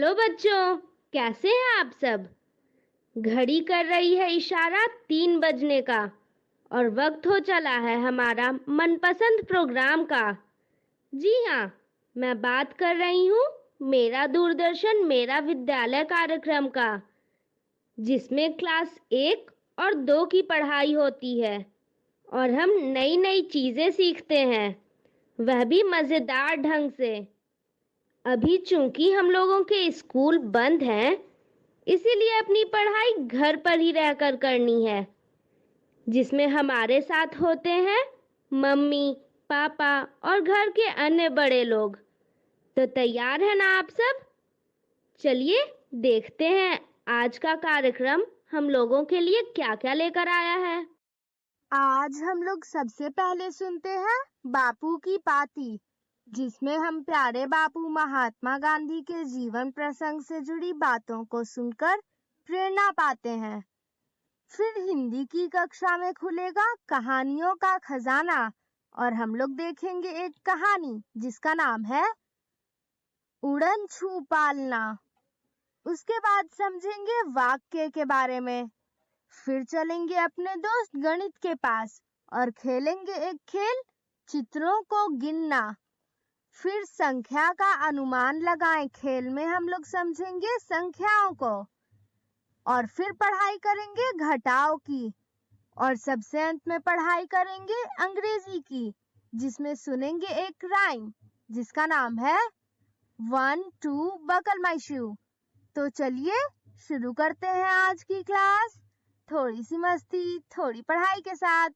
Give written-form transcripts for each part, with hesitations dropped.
Hello बच्चों, कैसे हैं आप सब। घड़ी कर रही है इशारा 3 बजने का और वक्त हो चला है हमारा मनपसंद प्रोग्राम का। जी हाँ, मैं बात कर रही हूँ मेरा दूरदर्शन मेरा विद्यालय कार्यक्रम का, जिसमें क्लास 1 और 2 की पढ़ाई होती है और हम नई नई चीजें सीखते हैं, वह भी मजेदार ढंग से। अभी चूंकि हम लोगों के स्कूल बंद हैं, इसीलिए अपनी पढ़ाई घर पर ही रहकर करनी है, जिसमें हमारे साथ होते हैं मम्मी, पापा और घर के अन्य बड़े लोग। तो तैयार है ना आप सब? चलिए देखते हैं आज का कार्यक्रम हम लोगों के लिए क्या क्या लेकर आया है। आज हम लोग सबसे पहले सुनते हैं बापू की पाती, जिसमें हम प्यारे बापू महात्मा गांधी के जीवन प्रसंग से जुड़ी बातों को सुनकर प्रेरणा पाते हैं। फिर हिंदी की कक्षा में खुलेगा कहानियों का खजाना और हम लोग देखेंगे एक कहानी जिसका नाम है उड़न छू पालना। उसके बाद समझेंगे वाक्य के बारे में। फिर चलेंगे अपने दोस्त गणित के पास और खेलेंगे एक खेल, चित्रों को गिनना। फिर संख्या का अनुमान लगाएं खेल में हम लोग समझेंगे संख्याओं को। और फिर पढ़ाई करेंगे घटाव की और सबसे अंत में पढ़ाई करेंगे अंग्रेजी की, जिसमें सुनेंगे एक राइम जिसका नाम है 1 2 बकल माई शू। तो चलिए शुरू करते हैं आज की क्लास, थोड़ी सी मस्ती थोड़ी पढ़ाई के साथ।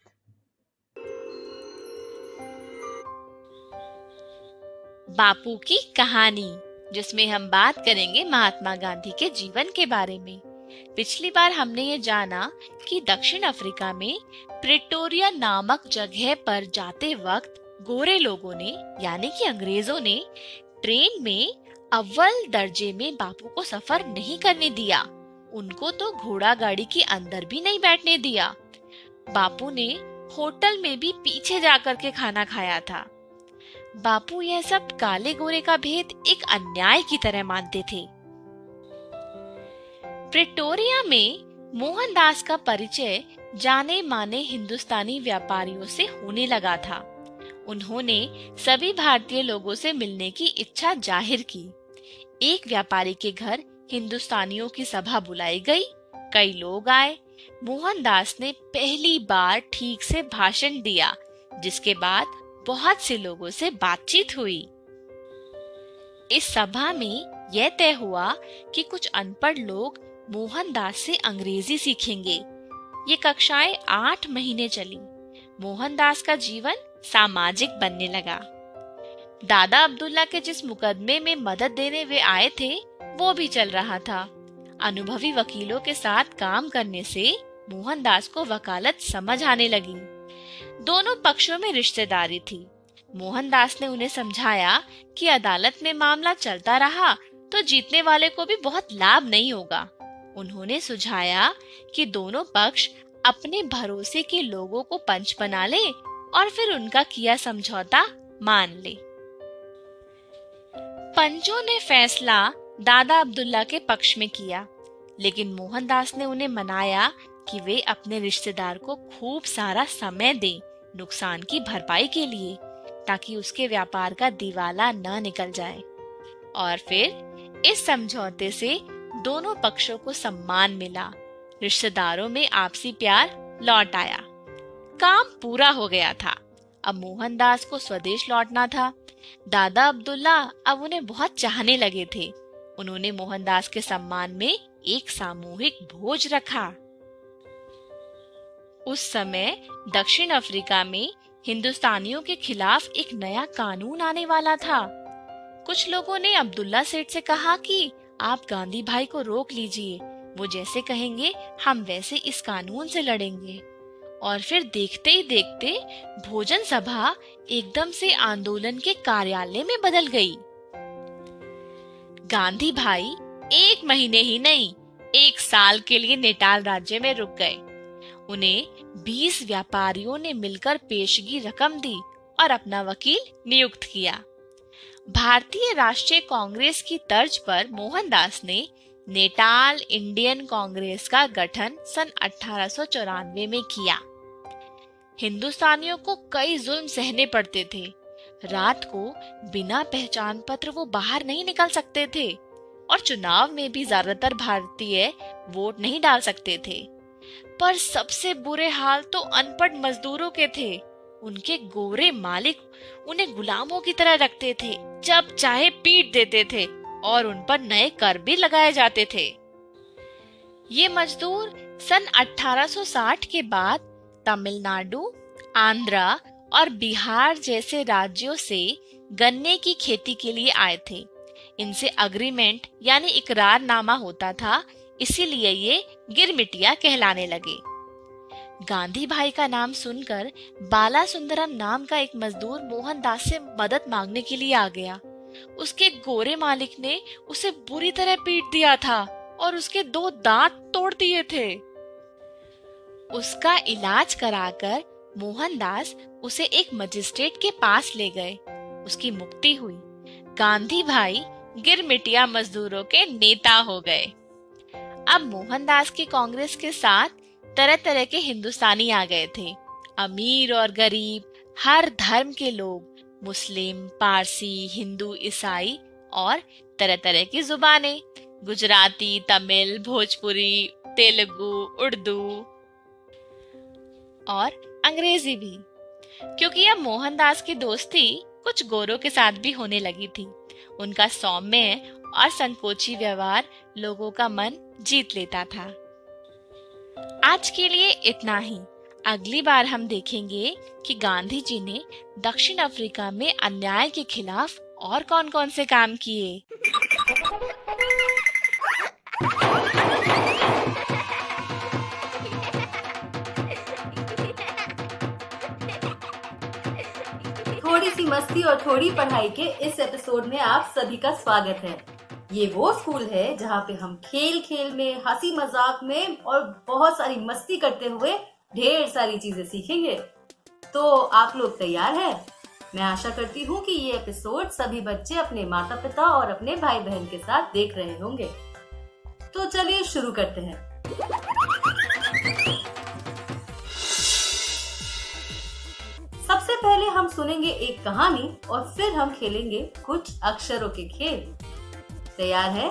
बापू की कहानी, जिसमें हम बात करेंगे महात्मा गांधी के जीवन के बारे में। पिछली बार हमने ये जाना कि दक्षिण अफ्रीका में प्रिटोरिया नामक जगह पर जाते वक्त गोरे लोगों ने यानी कि अंग्रेजों ने ट्रेन में अव्वल दर्जे में बापू को सफर नहीं करने दिया। उनको तो घोड़ा गाड़ी के अंदर भी नहीं बैठने दिया। बापू ने होटल में भी पीछे जाकर के खाना खाया था। बापू यह सब काले गोरे का भेद एक अन्याय की तरह मानते थे। प्रिटोरिया में मोहनदास का परिचय जाने माने हिंदुस्तानी व्यापारियों से होने लगा था। उन्होंने सभी भारतीय लोगों से मिलने की इच्छा जाहिर की। एक व्यापारी के घर हिंदुस्तानियों की सभा बुलाई गई। कई लोग आए। मोहनदास ने पहली बार ठीक से भाषण दिया, जिसके बाद बहुत से लोगों से बातचीत हुई। इस सभा में यह तय हुआ कि कुछ अनपढ़ लोग मोहनदास से अंग्रेजी सीखेंगे। ये कक्षाएं 8 महीने चली। मोहनदास का जीवन सामाजिक बनने लगा। दादा अब्दुल्ला के जिस मुकदमे में मदद देने वे आए थे, वो भी चल रहा था। अनुभवी वकीलों के साथ काम करने से मोहनदास को वकालत समझ आने लगी। दोनों पक्षों में रिश्तेदारी थी। मोहनदास ने उन्हें समझाया कि अदालत में मामला चलता रहा तो जीतने वाले को भी बहुत लाभ नहीं होगा। उन्होंने सुझाया कि दोनों पक्ष अपने भरोसे के लोगों को पंच बना ले और फिर उनका किया समझौता मान ले। पंचों ने फैसला दादा अब्दुल्ला के पक्ष में किया, लेकिन मोहनदास ने उन्हें मनाया कि वे अपने रिश्तेदार को खूब सारा समय दें नुकसान की भरपाई के लिए, ताकि उसके व्यापार का दिवाला न निकल जाए। और फिर इस समझौते से दोनों पक्षों को सम्मान मिला। रिश्तेदारों में आपसी प्यार लौट आया। काम पूरा हो गया था। अब मोहनदास को स्वदेश लौटना था। दादा अब्दुल्ला अब उन्हें बहुत चाहने लगे थे। उन्होंने मोहनदास के सम्मान में एक सामूहिक भोज रखा। उस समय दक्षिण अफ्रीका में हिंदुस्तानियों के खिलाफ एक नया कानून आने वाला था। कुछ लोगों ने अब्दुल्ला सेठ से कहा कि आप गांधी भाई को रोक लीजिए, वो जैसे कहेंगे हम वैसे इस कानून से लड़ेंगे। और फिर देखते ही देखते भोजन सभा एकदम से आंदोलन के कार्यालय में बदल गई। गांधी भाई 1 महीने ही नहीं, 1 साल के लिए नेटाल राज्य में रुक गए। उन्हें 20 व्यापारियों ने मिलकर पेशगी रकम दी और अपना वकील नियुक्त किया। भारतीय राष्ट्रीय कांग्रेस की तर्ज पर मोहनदास ने नेटाल इंडियन कांग्रेस का गठन सन 1894 में किया। हिंदुस्तानियों को कई जुल्म सहने पड़ते थे। रात को बिना पहचान पत्र वो बाहर नहीं निकल सकते थे और चुनाव में भी ज्यादातर भारतीय वोट नहीं डाल सकते थे। पर सबसे बुरे हाल तो अनपढ़ मजदूरों के थे। उनके गोरे मालिक उन्हें गुलामों की तरह रखते थे, जब चाहे पीट देते थे और उन पर नए कर भी लगाए जाते थे। ये मजदूर सन 1860 के बाद तमिलनाडु, आंध्रा और बिहार जैसे राज्यों से गन्ने की खेती के लिए आए थे। इनसे अग्रीमेंट यानी इकरारनामा होता था, इसीलिए ये गिरमिटिया कहलाने लगे। गांधी भाई का नाम सुनकर बाला सुंदरम नाम का एक मजदूर मोहनदास से मदद मांगने के लिए आ गया। उसके गोरे मालिक ने उसे बुरी तरह पीट दिया था और उसके 2 दांत तोड़ दिए थे। उसका इलाज कराकर मोहनदास उसे एक मजिस्ट्रेट के पास ले गए। उसकी मुक्ति हुई। गांधी भाई गिरमिटिया मजदूरों के नेता हो गए। अब मोहनदास की कांग्रेस के साथ तरह तरह के हिंदुस्तानी आ गए थे। अमीर और गरीब, हर धर्म के लोग, मुस्लिम, पारसी, हिंदू, ईसाई और तरह तरह की जुबानें, गुजराती, तमिल, भोजपुरी, तेलुगु, उर्दू और अंग्रेजी भी। क्योंकि अब मोहनदास की दोस्ती कुछ गोरों के साथ भी होने लगी थी। उनका सौम्य और संकोची व्यवहार लोगों का मन जीत लेता था। आज के लिए इतना ही। अगली बार हम देखेंगे कि गांधी जी ने दक्षिण अफ्रीका में अन्याय के खिलाफ और कौन-कौन से काम किए। थोड़ी सी मस्ती और थोड़ी पढ़ाई के इस एपिसोड में आप सभी का स्वागत है। ये वो स्कूल है जहाँ पे हम खेल खेल में, हंसी मजाक में और बहुत सारी मस्ती करते हुए ढेर सारी चीजें सीखेंगे। तो आप लोग तैयार हैं? मैं आशा करती हूँ कि ये एपिसोड सभी बच्चे अपने माता पिता और अपने भाई बहन के साथ देख रहे होंगे। तो चलिए शुरू करते हैं। सबसे पहले हम सुनेंगे एक कहानी और फिर हम खेलेंगे कुछ अक्षरों के खेल। तैयार है?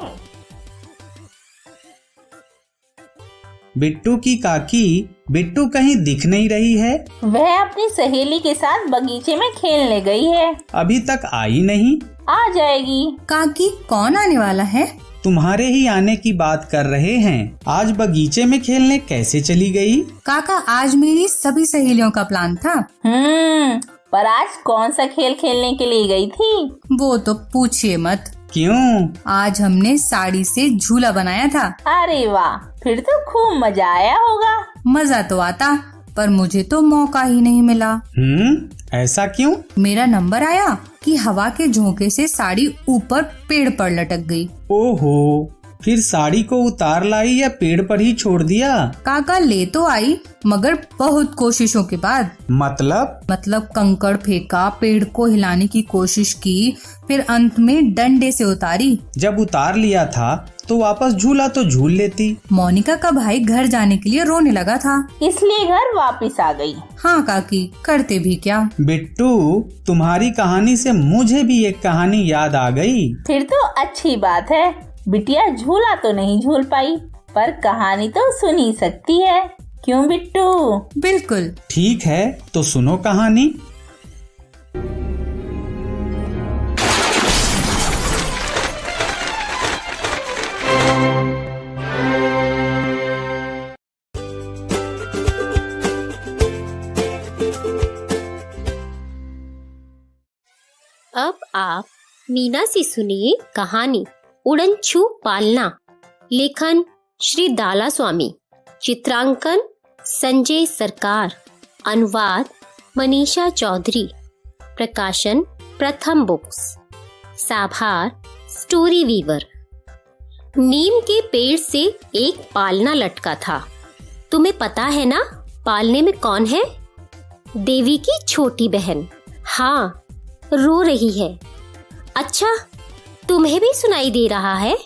बिट्टू की काकी बिट्टू कहीं दिख नहीं रही है। वह अपनी सहेली के साथ बगीचे में खेलने गई है। अभी तक आई नहीं। आ जाएगी। काकी कौन आने वाला है? तुम्हारे ही आने की बात कर रहे हैं। आज बगीचे में खेलने कैसे चली गई? काका आज मेरी सभी सहेलियों का प्लान था। पर आज कौन सा खेल खेलने के लिए गई थी? वो तो पूछिए मत। क्यों? आज हमने साड़ी से झूला बनाया था। अरे वाह, फिर तो खूब मजा आया होगा। मजा तो आता, पर मुझे तो मौका ही नहीं मिला। ऐसा क्यों? मेरा नंबर आया कि हवा के झोंके से साड़ी ऊपर पेड़ पर लटक गई। ओहो, फिर साड़ी को उतार लाई या पेड़ पर ही छोड़ दिया? काका ले तो आई, मगर बहुत कोशिशों के बाद। मतलब कंकड़ फेंका, पेड़ को हिलाने की कोशिश की, फिर अंत में डंडे से उतारी। जब उतार लिया था तो वापस झूला तो झूल लेती। मोनिका का भाई घर जाने के लिए रोने लगा था, इसलिए घर वापस आ गई। हाँ काकी, करते भी क्या। बिट्टू, तुम्हारी कहानी से मुझे भी एक कहानी याद आ गई। फिर तो अच्छी बात है। बिटिया झूला तो नहीं झूल पाई, पर कहानी तो सुन ही सकती है। क्यों बिट्टू? बिल्कुल। ठीक है, तो सुनो कहानी। अब आप मीना से सुनिए कहानी उड़नछू पालना। लेखन श्री दाला स्वामी, चित्रांकन संजय सरकार, अनुवाद मनीषा चौधरी, प्रकाशन प्रथम बुक्स, साभार स्टोरी वीवर। नीम के पेड़ से एक पालना लटका था। तुम्हें पता है ना पालने में कौन है? देवी की छोटी बहन। हाँ, रो रही है। अच्छा, तुम्हें भी सुनाई दे रहा है?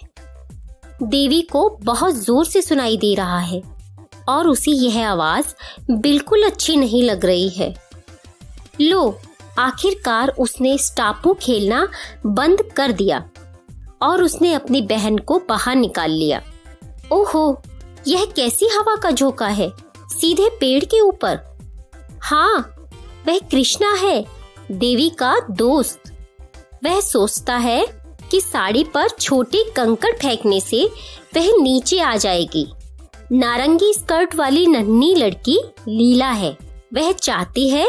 देवी को बहुत जोर से सुनाई दे रहा है और उसे यह आवाज बिल्कुल अच्छी नहीं लग रही है। लो, आखिरकार उसने स्टापू खेलना बंद कर दिया और उसने अपनी बहन को बाहर निकाल लिया। ओहो, यह कैसी हवा का झोंका है, सीधे पेड़ के ऊपर। हाँ, वह कृष्णा है, देवी का दोस्त। वह सोचता है कि साड़ी पर छोटे कंकड़ फेंकने से वह नीचे आ जाएगी। नारंगी स्कर्ट वाली नन्ही लड़की लीला है। वह चाहती है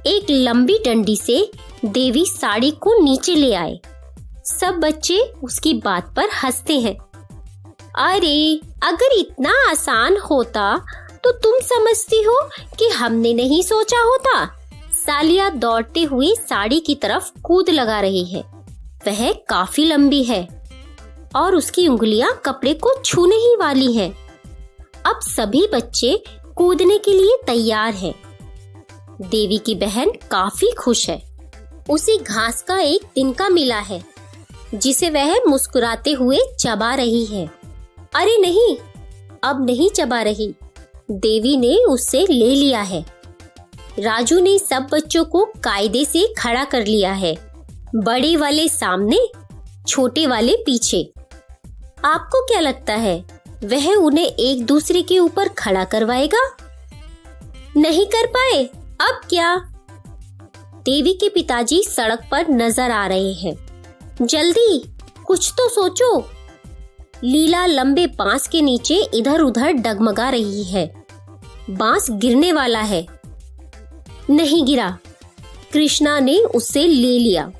एक लंबी डंडी से देवी साड़ी को नीचे ले आए। सब बच्चे उसकी बात पर हंसते हैं। अरे, अगर इतना आसान होता तो तुम समझती हो कि हमने नहीं सोचा होता। सालिया दौड़ते हुए साड़ी की तरफ कूद लगा रही है। वह काफी लंबी है और उसकी उंगलियां कपड़े को छूने ही वाली हैं। अब सभी बच्चे कूदने के लिए तैयार हैं। देवी की बहन काफी खुश है। उसे घास का एक तिनका मिला है जिसे वह मुस्कुराते हुए चबा रही है। अरे नहीं, अब नहीं चबा रही, देवी ने उससे ले लिया है। राजू ने सब बच्चों को कायदे से खड़ा कर लिया है, बड़े वाले सामने, छोटे वाले पीछे। आपको क्या लगता है वह उन्हें एक दूसरे के ऊपर खड़ा करवाएगा? नहीं कर पाए, अब क्या? देवी के पिताजी सड़क पर नजर आ रहे हैं। जल्दी कुछ तो सोचो। लीला लंबे बांस के नीचे इधर उधर डगमगा रही है। बांस गिरने वाला है। नहीं गिरा। कृष्णा ने उसे ले लिया।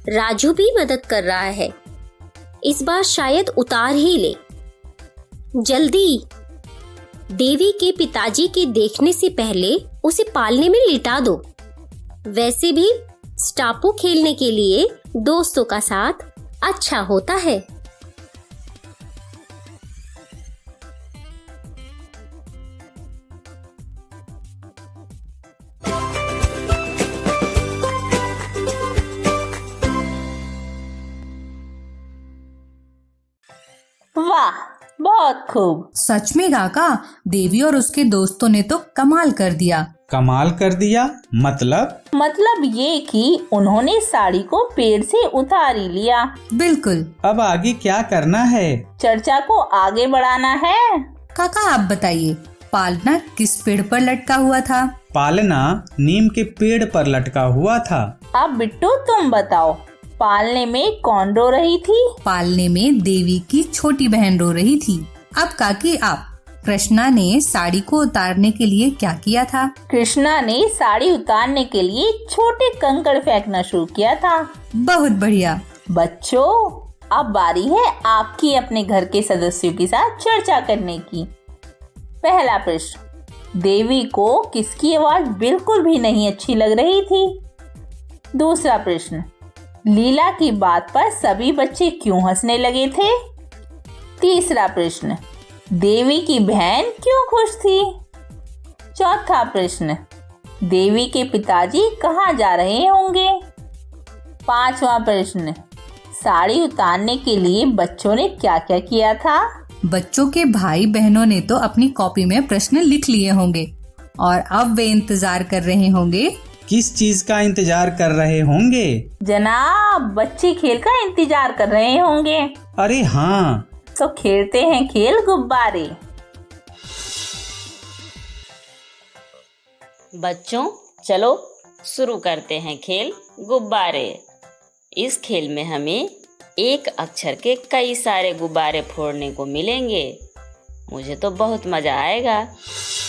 राजू भी मदद कर रहा है। इस बार शायद उतार ही ले। जल्दी। देवी के पिताजी के देखने से पहले उसे पालने में लिटा दो। वैसे भी स्टापू खेलने के लिए दोस्तों का साथ अच्छा होता है। वाह, बहुत खूब। सच में काका, देवी और उसके दोस्तों ने तो कमाल कर दिया। कमाल कर दिया मतलब ये कि उन्होंने साड़ी को पेड़ से उतार ही लिया। बिल्कुल। अब आगे क्या करना है? चर्चा को आगे बढ़ाना है। काका आप बताइए, पालना किस पेड़ पर लटका हुआ था? पालना नीम के पेड़ पर लटका हुआ था। अब बिट्टू तुम बताओ, पालने में कौन रो रही थी? पालने में देवी की छोटी बहन रो रही थी। अब काकी आप, कृष्णा ने साड़ी को उतारने के लिए क्या किया था? कृष्णा ने साड़ी उतारने के लिए छोटे कंकड़ फेंकना शुरू किया था। बहुत बढ़िया। बच्चों, अब बारी है आपकी अपने घर के सदस्यों के साथ चर्चा करने की। पहला प्रश्न, देवी को किसकी आवाज बिल्कुल भी नहीं अच्छी लग रही थी? दूसरा प्रश्न, लीला की बात पर सभी बच्चे क्यों हंसने लगे थे? तीसरा प्रश्न, देवी की बहन क्यों खुश थी? चौथा प्रश्न, देवी के पिताजी कहाँ जा रहे होंगे? पांचवा प्रश्न, साड़ी उतारने के लिए बच्चों ने क्या क्या किया था? बच्चों के भाई बहनों ने तो अपनी कॉपी में प्रश्न लिख लिए होंगे और अब वे इंतजार कर रहे होंगे। किस चीज का इंतजार कर रहे होंगे? जनाब, बच्चे खेल का इंतजार कर रहे होंगे। अरे हाँ, तो खेलते हैं खेल गुब्बारे। बच्चों, चलो शुरू करते हैं खेल गुब्बारे। इस खेल में हमें एक अक्षर के कई सारे गुब्बारे फोड़ने को मिलेंगे। मुझे तो बहुत मजा आएगा।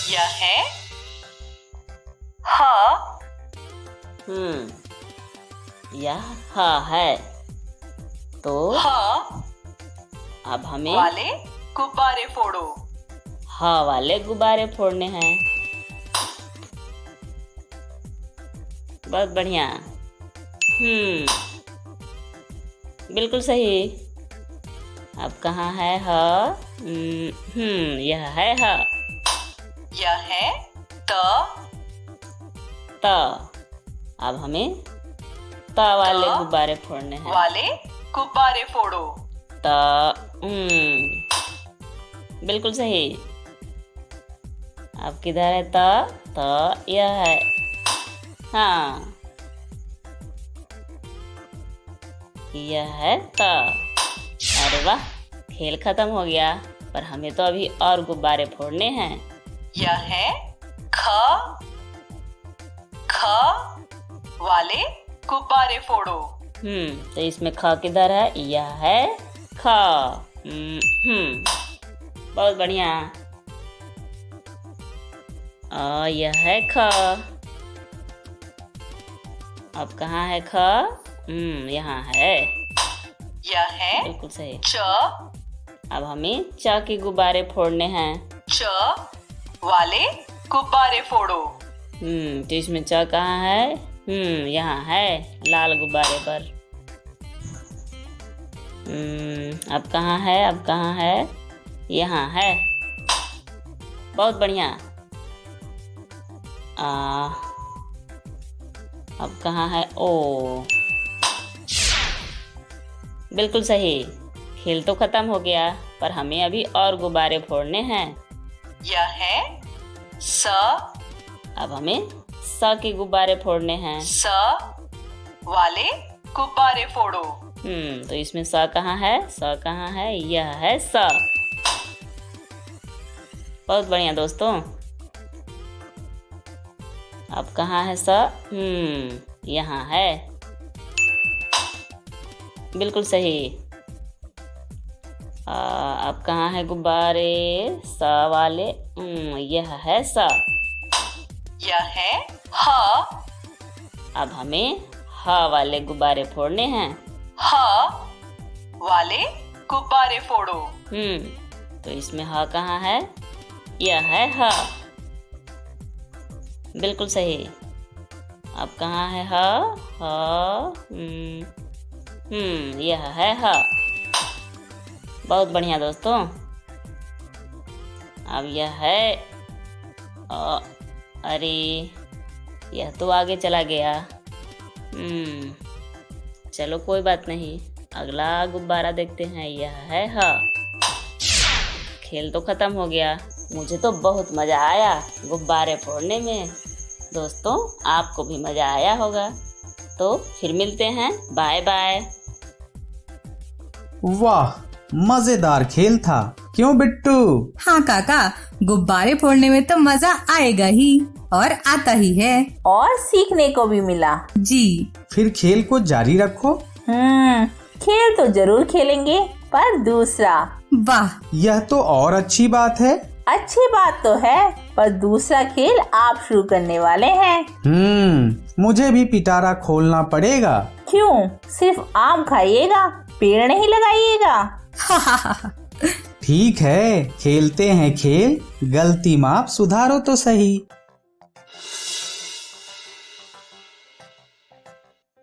यह है ह। यह ह है। तो ह अब हमें वाले गुब्बारे फोड़ो। ह वाले गुब्बारे फोड़ने हैं। बहुत बढ़िया। बिल्कुल सही। अब कहाँ है ह? यह है ह। यह है त। त। अब हमें ता वाले गुब्बारे फोड़ने हैं। वाले गुब्बारे फोड़ो। ता बिल्कुल सही। अब किधर है ता? ता यह है। हाँ, यह है ता। अरे वाह, खेल खत्म हो गया, पर हमें तो अभी और गुब्बारे फोड़ने हैं। यह है ख। ख वाले गुब्बारे फोड़ो। तो इसमें ख किधर है? यह है ख। बहुत बढ़िया। यह है ख। अब कहाँ है ख? यहाँ है। यह है बिल्कुल सही। च। अब हमें च के गुब्बारे फोड़ने हैं। च वाले गुब्बारे फोड़ो। तो इसमें च कहाँ है? यहाँ है, लाल गुब्बारे पर। अब कहाँ है? अब कहाँ है? यहाँ है। बहुत बढ़िया। अब कहाँ है? ओ, बिल्कुल सही। खेल तो खत्म हो गया, पर हमें अभी और गुब्बारे फोड़ने हैं। यह है स। अब हमें स के गुब्बारे फोड़ने हैं। स वाले गुब्बारे फोड़ो। तो इसमें स कहाँ है? स कहाँ है? यह है स। बहुत बढ़िया दोस्तों। अब कहाँ है स? यहाँ है। बिल्कुल सही। अब कहाँ है गुब्बारे? स वाले। यह है स। यह है ह। अब हमें ह वाले गुब्बारे फोड़ने हैं। ह वाले गुब्बारे फोड़ो। तो इसमें ह कहाँ है? यह है ह। बिल्कुल सही। अब कहाँ है ह? यह है ह। बहुत बढ़िया दोस्तों। अब यह है अरे, यह तो आगे चला गया। चलो कोई बात नहीं, अगला गुब्बारा देखते हैं। यह है ह। खेल तो खत्म हो गया, मुझे तो बहुत मजा आया गुब्बारे फोड़ने में। दोस्तों, आपको भी मजा आया होगा। तो फिर मिलते हैं। Bye bye. वाह, मजेदार खेल था, क्यों बिट्टू? हाँ काका, गुब्बारे फोड़ने में तो मजा आएगा ही और आता ही है, और सीखने को भी मिला। जी। फिर खेल को जारी रखो। खेल तो जरूर खेलेंगे, पर दूसरा। वाह, यह तो और अच्छी बात है। अच्छी बात तो है, पर दूसरा खेल आप शुरू करने वाले हैं। मुझे भी पिटारा खोलना पड़ेगा। क्यों? सिर्फ आम खाइएगा, पेड़ नहीं लगाइएगा। ठीक है, खेलते हैं खेल। गलती माफ सुधारो तो सही।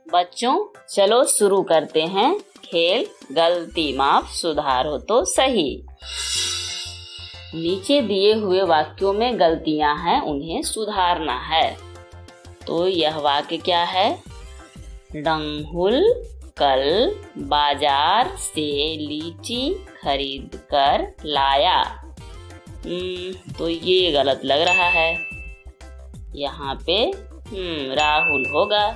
बच्चों, चलो शुरू करते हैं खेल गलती माफ सुधारो तो सही। नीचे दिए हुए वाक्यों में गलतियां हैं, उन्हें सुधारना है। तो यह वाक्य क्या है? डंहुल कल बाजार से लीची खरीद कर लाया। तो ये गलत लग रहा है। यहाँ पे राहुल होगा।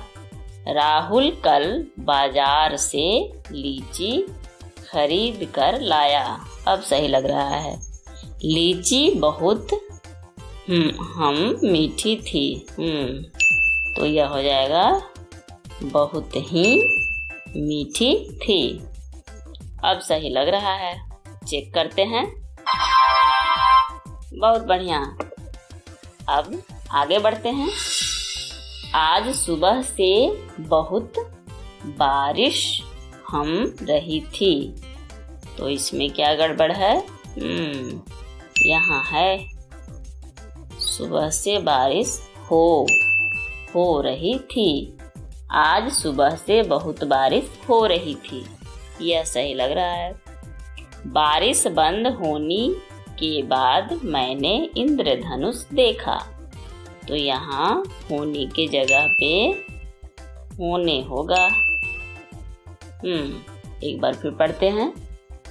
राहुल कल बाजार से लीची खरीद कर लाया। अब सही लग रहा है। लीची बहुत मीठी थी। तो यह हो जाएगा बहुत ही मीठी थी। अब सही लग रहा है। चेक करते हैं। बहुत बढ़िया। अब आगे बढ़ते हैं। आज सुबह से बहुत बारिश हम रही थी। तो इसमें क्या गड़बड़ है? यहाँ है सुबह से बारिश हो रही थी। आज सुबह से बहुत बारिश हो रही थी। यह सही लग रहा है। बारिश बंद होने के बाद मैंने इंद्रधनुष देखा। तो यहाँ होने के जगह पे होने होगा। एक बार फिर पढ़ते हैं।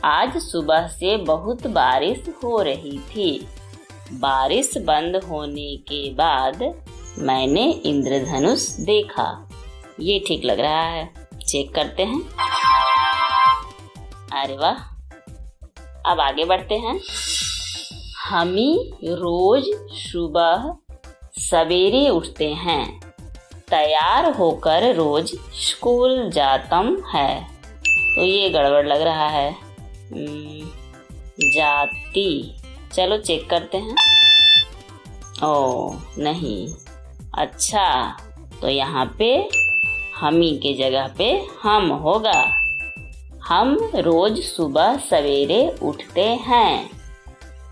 आज सुबह से बहुत बारिश हो रही थी। बारिश बंद होने के बाद मैंने इंद्रधनुष देखा। ये ठीक लग रहा है, चेक करते हैं। अरे वाह। अब आगे बढ़ते हैं। हमी रोज सुबह सवेरे उठते हैं, तैयार होकर रोज स्कूल जातम है। तो ये गड़बड़ लग रहा है। जाती, चलो चेक करते हैं। ओ नहीं, अच्छा, तो यहाँ पे हमी के जगह पे हम होगा। हम रोज सुबह सवेरे उठते हैं,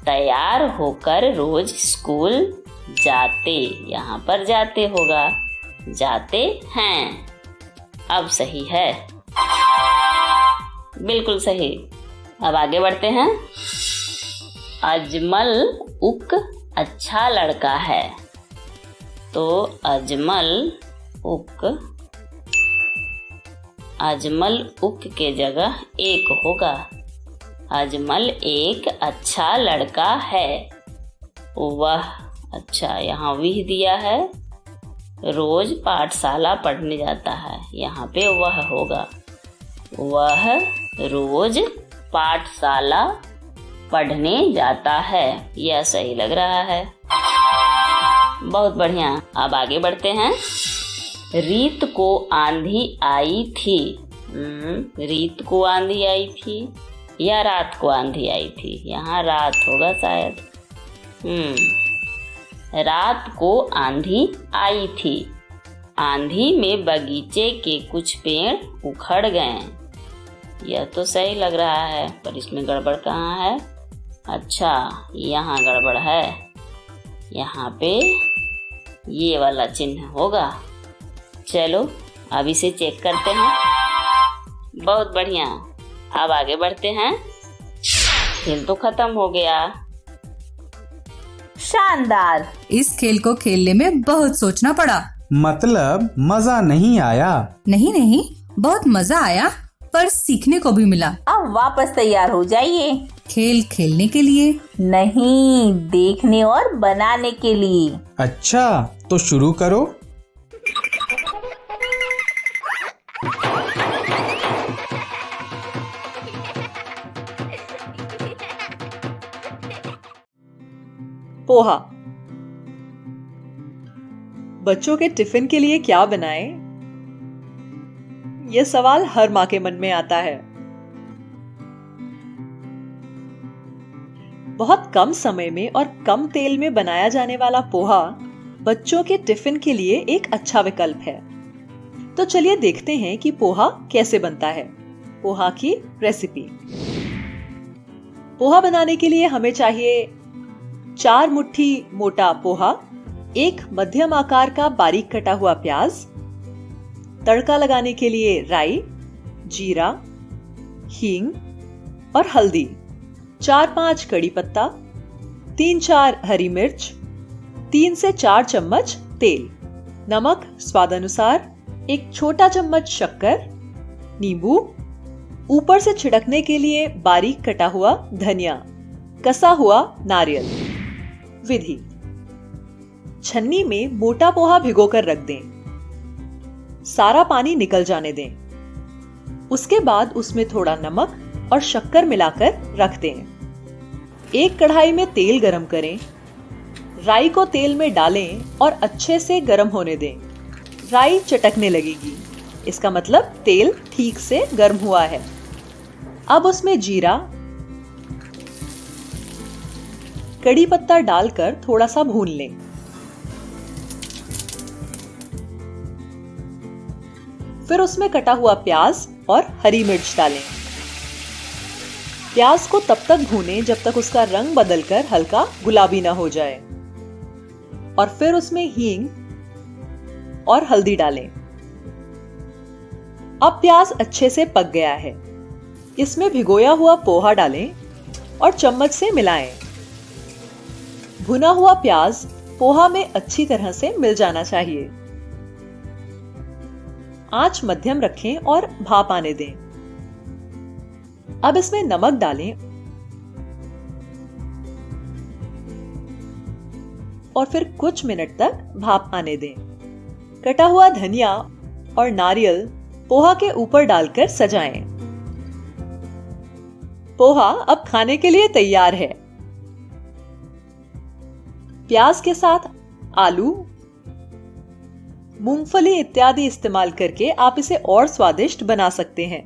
तैयार होकर रोज स्कूल जाते, यहाँ पर जाते होगा, जाते हैं। अब सही है, बिल्कुल सही। अब आगे बढ़ते हैं। अजमल उक अच्छा लड़का है। तो अजमल उक के जगह एक होगा। अजमल एक अच्छा लड़का है। वह, अच्छा, यहाँ विह दिया है। रोज पाठशाला पढ़ने जाता है, यहाँ पे वह होगा। वह रोज पाठशाला पढ़ने जाता है। यह सही लग रहा है, बहुत बढ़िया। अब आगे बढ़ते हैं। रीत को आंधी आई थी। रीत को आंधी आई थी या रात को आंधी आई थी? यहाँ रात होगा शायद। रात को आंधी आई थी। आंधी में बगीचे के कुछ पेड़ उखड़ गए। यह तो सही लग रहा है, पर इसमें गड़बड़ कहाँ है? अच्छा, यहाँ गड़बड़ है। यहाँ पे ये वाला चिन्ह होगा। चलो अब इसे चेक करते हैं। बहुत बढ़िया। अब आगे बढ़ते हैं। खेल तो खत्म हो गया। शानदार। इस खेल को खेलने में बहुत सोचना पड़ा। मतलब मजा नहीं आया? नहीं, बहुत मजा आया, पर सीखने को भी मिला। अब वापस तैयार हो जाइए। खेल खेलने के लिए नहीं, देखने और बनाने के लिए। अच्छा, तो शुरू करो। पोहा। बच्चों के टिफिन के लिए क्या बनाएं? यह सवाल हर माँ के मन में आता है। बहुत कम समय में और कम तेल में बनाया जाने वाला पोहा बच्चों के टिफिन के लिए एक अच्छा विकल्प है। तो चलिए देखते हैं कि पोहा कैसे बनता है। पोहा की रेसिपी। पोहा बनाने के लिए हमें चाहिए 4 मुट्ठी मोटा पोहा, 1 मध्यम आकार का बारीक कटा हुआ प्याज, तड़का लगाने के लिए राई, जीरा, हींग और हल्दी, 4-5 कड़ी पत्ता, 3-4 हरी मिर्च, 3 से 4 चम्मच तेल, नमक स्वादानुसार, 1 छोटा चम्मच शक्कर, नींबू, ऊपर से छिड़कने के लिए बारीक कटा हुआ धनिया, कसा हुआ नारियल। विधि: छन्नी में मोटा पोहा भिगोकर रख दें, सारा पानी निकल जाने दें। उसके बाद उसमें थोड़ा नमक और शक्कर मिलाकर रख दें। एक कढ़ाई में तेल गरम करें, राई को तेल में डालें और अच्छे से गरम होने दें। राई चटकने लगेगी, इसका मतलब तेल ठीक से गर्म हुआ है। अब उसमें जीरा, कड़ी पत्ता डालकर थोड़ा सा भून लें। फिर उसमें कटा हुआ प्याज और हरी मिर्च डालें। प्याज को तब तक भूनें जब तक उसका रंग बदलकर हल्का गुलाबी ना हो जाए, और फिर उसमें हींग और हल्दी डालें। अब प्याज अच्छे से पक गया है। इसमें भिगोया हुआ पोहा डालें और चम्मच से मिलाएं। भुना हुआ प्याज पोहा में अच्छी तरह से मिल जाना चाहिए। आंच मध्यम रखें और भाप आने दें। अब इसमें नमक डालें और फिर कुछ मिनट तक भाप आने दें। कटा हुआ धनिया और नारियल पोहा के ऊपर डालकर सजाएं। पोहा अब खाने के लिए तैयार है। प्याज के साथ आलू, मूंगफली इत्यादि इस्तेमाल करके आप इसे और स्वादिष्ट बना सकते हैं।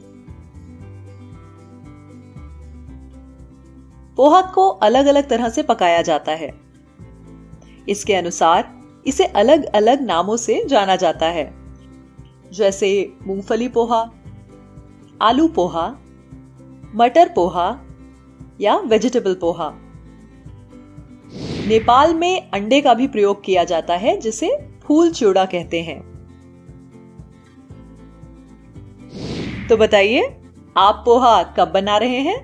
पोहा को अलग अलग तरह से पकाया जाता है। इसके अनुसार इसे अलग अलग नामों से जाना जाता है, जैसे मूंगफली पोहा, आलू पोहा, मटर पोहा या वेजिटेबल पोहा। नेपाल में अंडे का भी प्रयोग किया जाता है, जिसे फूल चिवड़ा कहते हैं। तो बताइए, आप पोहा कब बना रहे हैं?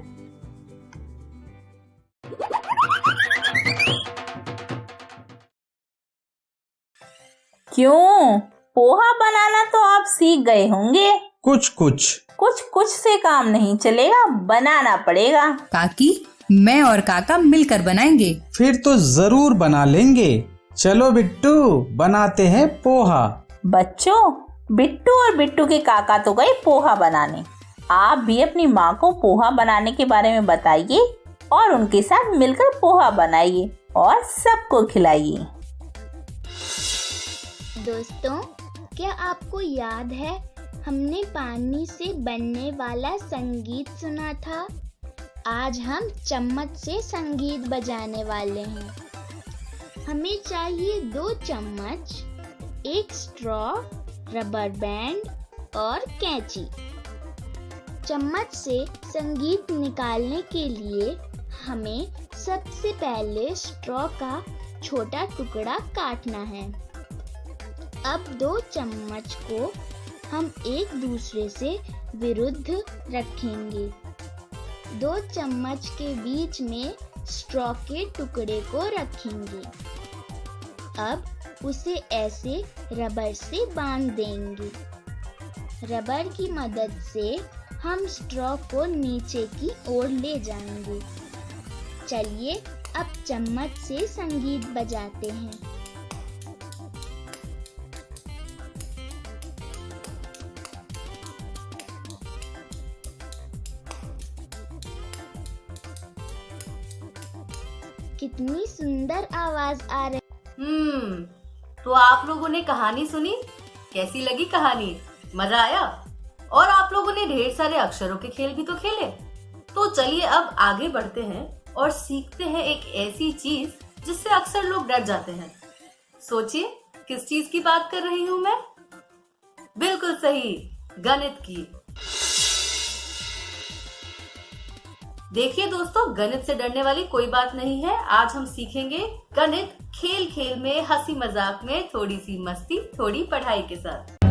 क्यों? पोहा बनाना तो आप सीख गए होंगे। कुछ कुछ से काम नहीं चलेगा, बनाना पड़ेगा। काकी, मैं और काका मिलकर बनाएंगे। फिर तो जरूर बना लेंगे। चलो बिट्टू, बनाते हैं पोहा। बच्चों, बिट्टू और बिट्टू के काका तो गए पोहा बनाने। आप भी अपनी माँ को पोहा बनाने के बारे में बताइए और उनके साथ मिलकर पोहा बनाइए और सबको खिलाइए। दोस्तों, क्या आपको याद है हमने पानी से बनने वाला संगीत सुना था? आज हम चम्मच से संगीत बजाने वाले हैं। हमें चाहिए 2 चम्मच, 1 स्ट्रॉ, रबर बैंड और कैंची। चम्मच से संगीत निकालने के लिए हमें सबसे पहले स्ट्रॉ का छोटा टुकड़ा काटना है। अब 2 चम्मच को हम एक दूसरे से विरुद्ध रखेंगे। 2 चम्मच के बीच में स्ट्रॉ के टुकड़े को रखेंगे। अब उसे ऐसे रबर से बांध देंगे। रबर की मदद से हम स्ट्रॉ को नीचे की ओर ले जाएंगे। चलिए अब चम्मच से संगीत बजाते हैं। कितनी सुंदर आवाज आ रही। तो आप लोगों ने कहानी सुनी? कैसी लगी कहानी? मजा आया? और आप लोगों ने ढेर सारे अक्षरों के खेल भी तो खेले। तो चलिए अब आगे बढ़ते हैं और सीखते हैं एक ऐसी चीज जिससे अक्सर लोग डर जाते हैं। सोचिए, किस चीज की बात कर रही हूँ मैं? बिल्कुल सही, गणित की। देखिए दोस्तों, गणित से डरने वाली कोई बात नहीं है। आज हम सीखेंगे गणित खेल खेल में, हंसी मजाक में, थोड़ी सी मस्ती, थोड़ी पढ़ाई के साथ।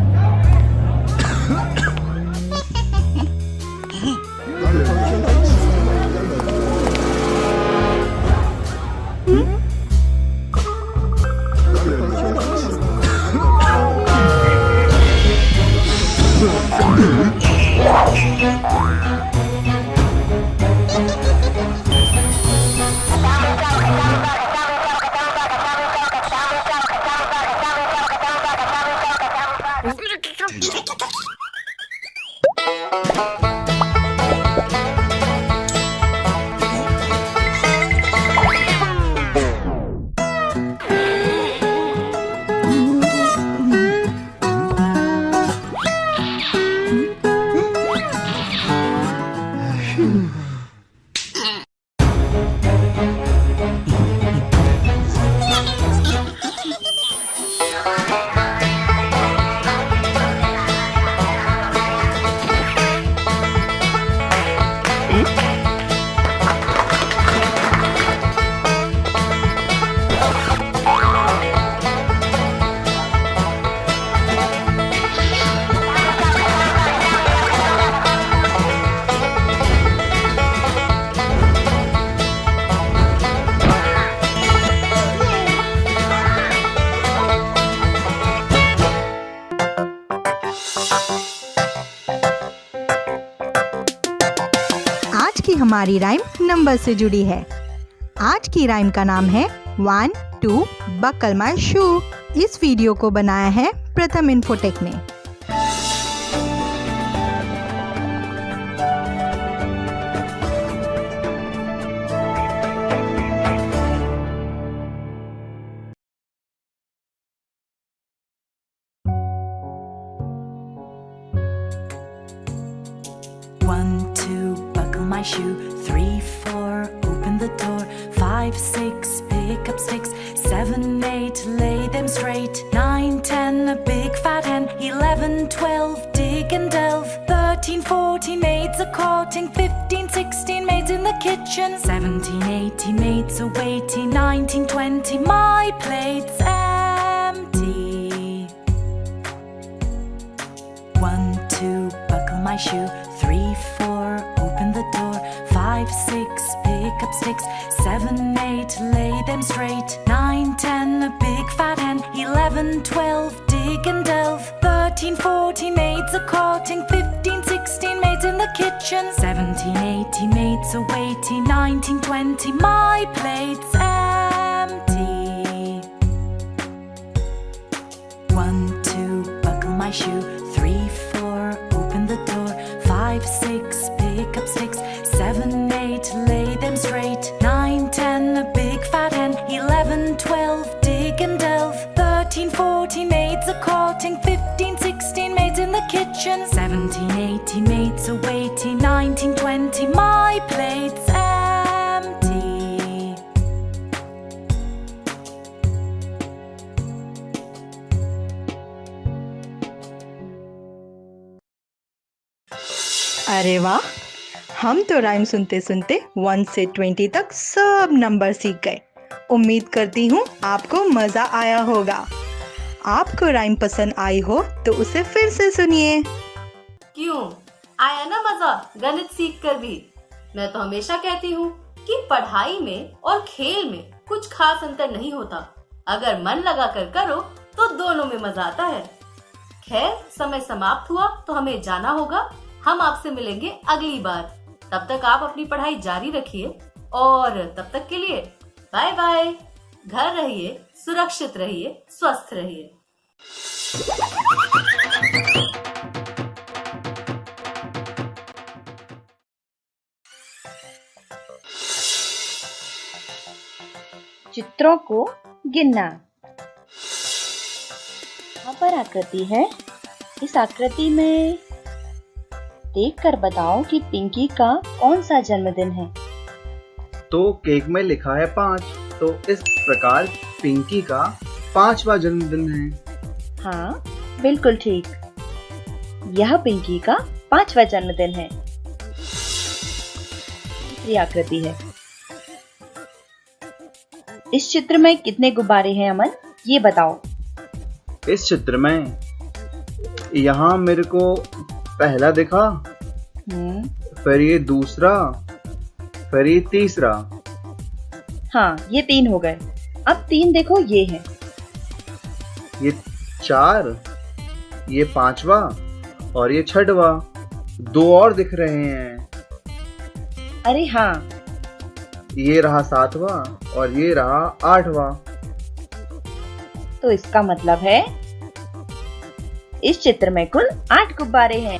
हमारी राइम नंबर से जुड़ी है। आज की राइम का नाम है 1 2 बकल माय शू। इस वीडियो को बनाया है प्रथम इन्फोटेक ने। My shoe. 3 4 open the door. 5 6 pick up sticks. 7 8 lay them straight. 9 10 a big fat hen. 11 12 dig and delve. 13 14 maids a courting. 15 16 maids in the kitchen. 17 18 maids a waiting. 19 20 my plate's empty. 1 2 buckle my shoe. 3 4 open the door. 5 6 pick up sticks. 7 8 lay them straight. 9 10 a big fat hen. 11 12 dig and delve. 13 14 maids a courting. 15 16 maids in the kitchen. 17 18 maids a waiting. 19 20 my plate's empty. 1 2 buckle my shoe. 3 4 open the door. 5 6 pick up sticks. 7 8 lay them straight. 9 10 a big fat hen. 11 12 dig and delve. 13 14 maids a courting. 15 16 maids in the kitchen. 17 18 maids a waiting. 19 20 my plate's empty. अरे वाह, हम तो rhyme सुनते सुनते 1 से 20 तक सब number सीख गए। उम्मीद करती हूँ आपको मजा आया होगा। आपको राइम पसंद आई हो तो उसे फिर से सुनिए। क्यों आया ना मजा गणित सीख कर भी। मैं तो हमेशा कहती हूँ कि पढ़ाई में और खेल में कुछ खास अंतर नहीं होता। अगर मन लगा कर करो तो दोनों में मजा आता है। खैर, समय समाप्त हुआ तो हमें जाना होगा। हम आपसे मिलेंगे अगली बार। तब तक आप अपनी पढ़ाई जारी रखिए और तब तक के लिए बाय बाय। घर रहिए, सुरक्षित रहिए, स्वस्थ रहिए। चित्रों को गिनना। यहाँ पर आकृति है। इस आकृति में देखकर बताओ कि पिंकी का कौन सा जन्मदिन है। तो केक में लिखा है 5, तो इस प्रकार पिंकी का 5वां जन्मदिन है। हाँ, बिल्कुल ठीक। यह पिंकी का 5वां जन्मदिन है। दूसरी आकृति है। इस चित्र में कितने गुब्बारे हैं अमन, ये बताओ। इस चित्र में यहाँ मेरे को पहला दिखा, फिर ये दूसरा, फिर ये तीसरा। हाँ, ये 3 हो गए। अब 3 देखो, ये है। ये 4, ये 5वां और ये 6वां। 2 और दिख रहे हैं। अरे हाँ, ये रहा 7वां और ये रहा 8वां। तो इसका मतलब है इस चित्र में कुल 8 गुब्बारे हैं।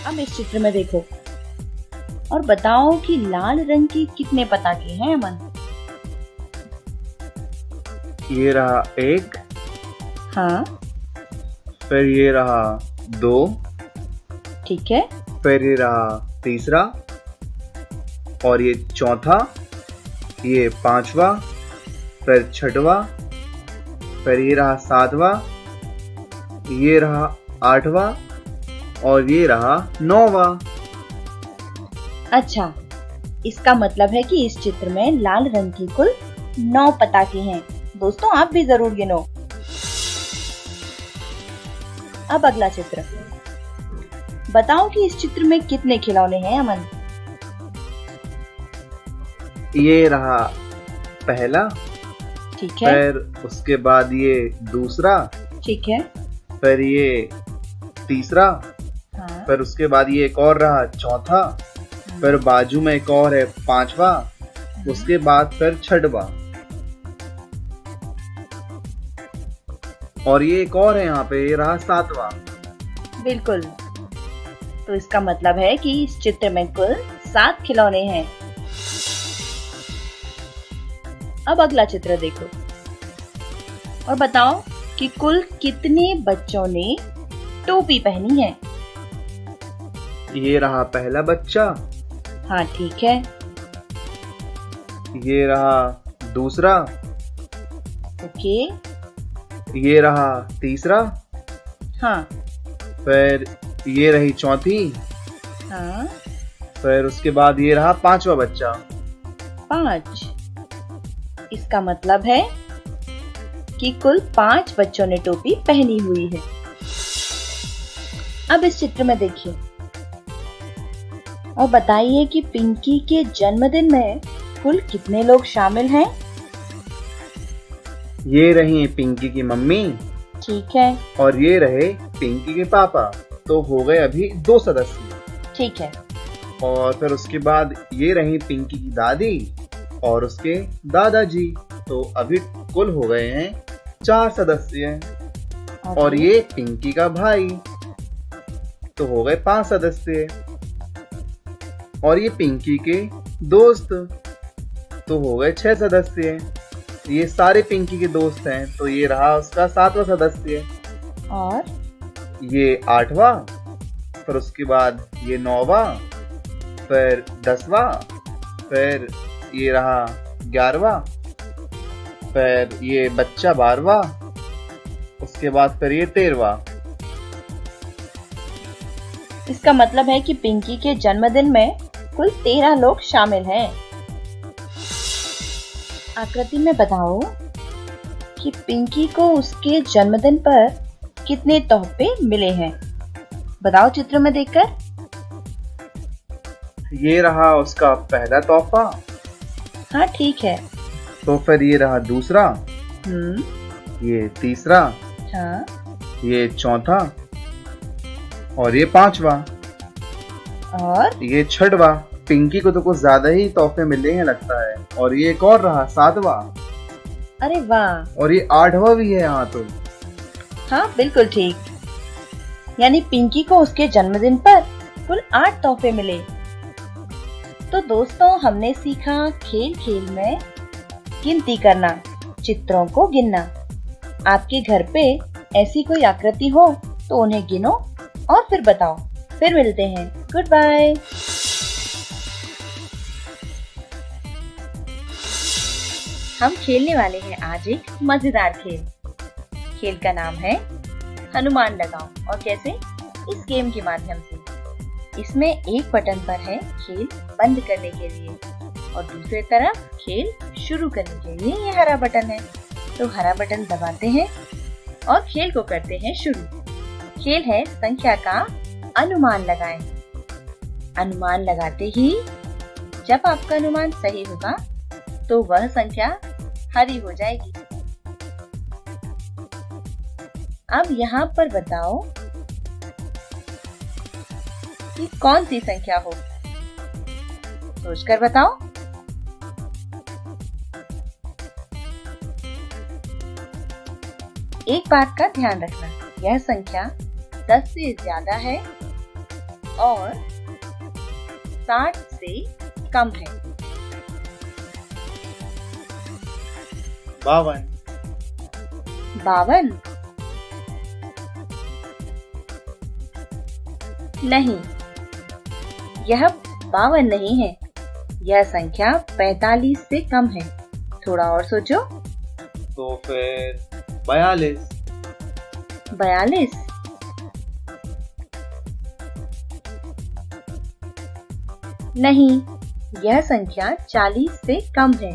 अब इस चित्र में देखो और बताओ कि लाल रंग के कितने पताके हैं अमन। ये रहा 1, हाँ, फिर ये रहा 2, ठीक है, फिर ये रहा तीसरा और ये चौथा, ये 5वां, फिर 6वां, फिर ये रहा 7वां, ये रहा 8वां और ये रहा 9वां। अच्छा, इसका मतलब है कि इस चित्र में लाल रंग की कुल 9 पताके हैं। दोस्तों, आप भी जरूर गिनो। अब अगला चित्र बताओ कि इस चित्र में कितने खिलौने हैं अमन। ये रहा पहला, ठीक है, फिर उसके बाद ये दूसरा, ठीक है, फिर ये तीसरा, हाँ, फिर उसके बाद ये एक और रहा चौथा, फिर बाजू में एक और है 5वां, उसके बाद फिर 6वां, और ये एक और है यहाँ पे, ये रहा 7वां। बिल्कुल। तो इसका मतलब है कि इस चित्र में कुल 7 खिलौने हैं। अब अगला चित्र देखो और बताओ कि कुल कितने बच्चों ने टोपी पहनी है। ये रहा पहला बच्चा। हाँ ठीक है। ये रहा दूसरा। ओके। ये रहा तीसरा। हाँ। फिर ये रही चौथी। हाँ। फिर उसके बाद ये रहा 5वां बच्चा। 5। इसका मतलब है कि कुल 5 बच्चों ने टोपी पहनी हुई है। अब इस चित्र में देखिए और बताइए कि पिंकी के जन्मदिन में कुल कितने लोग शामिल हैं। ये रही पिंकी की मम्मी। ठीक है। और ये रहे पिंकी के पापा। तो हो गए अभी 2 सदस्य। ठीक है। और फिर उसके बाद ये रही पिंकी की दादी और उसके दादाजी। तो अभी कुल हो गए हैं 4 सदस्य। और ये पिंकी का भाई, तो हो गए 5 सदस्य। और ये पिंकी के दोस्त, तो हो गए 6 सदस्य। ये सारे पिंकी के दोस्त हैं, तो ये रहा उसका 7वां सदस्य। और ये 8वां, फिर उसके बाद ये 9वां, फिर 10वां, फिर ये रहा 11वां, फिर ये बच्चा 12वां, उसके बाद फिर ये 13वां। इसका मतलब है कि पिंकी के जन्मदिन में कुल 13 लोग शामिल हैं। आकृति में बताओ कि पिंकी को उसके जन्मदिन पर कितने तोहफे मिले हैं। बताओ चित्र में देखकर। ये रहा उसका पहला तोहफा। हाँ ठीक है। तो फिर ये रहा दूसरा, ये तीसरा, हाँ, ये चौथा, और ये 5वां, और ये 6वां। पिंकी को तो कुछ ज्यादा ही तोहफे मिले हैं लगता है। और ये एक और रहा 7वां। अरे वाह। और ये 8वां भी है यहाँ तो। हाँ बिल्कुल ठीक। यानी पिंकी को उसके जन्मदिन पर कुल 8 तोहफे मिले। तो दोस्तों हमने सीखा खेल खेल में गिनती करना, चित्रों को गिनना। आपके घर पे ऐसी कोई आकृति हो तो उन्हें गिनो और फिर बताओ। फिर मिलते हैं। Good bye. हम खेलने वाले हैं आज एक मजेदार खेल। खेल का नाम है हनुमान लगाओ। और कैसे? इस गेम के माध्यम से। इसमें एक बटन पर है खेल बंद करने के लिए और दूसरे तरफ खेल शुरू करने के लिए ये हरा बटन है। तो हरा बटन दबाते हैं और खेल को करते हैं शुरू। खेल है संख्या का अनुमान लगाएं। अनुमान लगाते ही जब आपका अनुमान सही होगा तो वह संख्या हरी हो जाएगी। अब यहाँ पर बताओ कि कौन सी संख्या हो। सोचकर बताओ। एक बात का ध्यान रखना, यह संख्या 10 से ज्यादा है और 60 से कम है। 52। 52? नहीं, यह 52 नहीं है। यह संख्या 45 से कम है। थोड़ा और सोचो। तो फिर 42। 42? नहीं, यह संख्या 40 से कम है।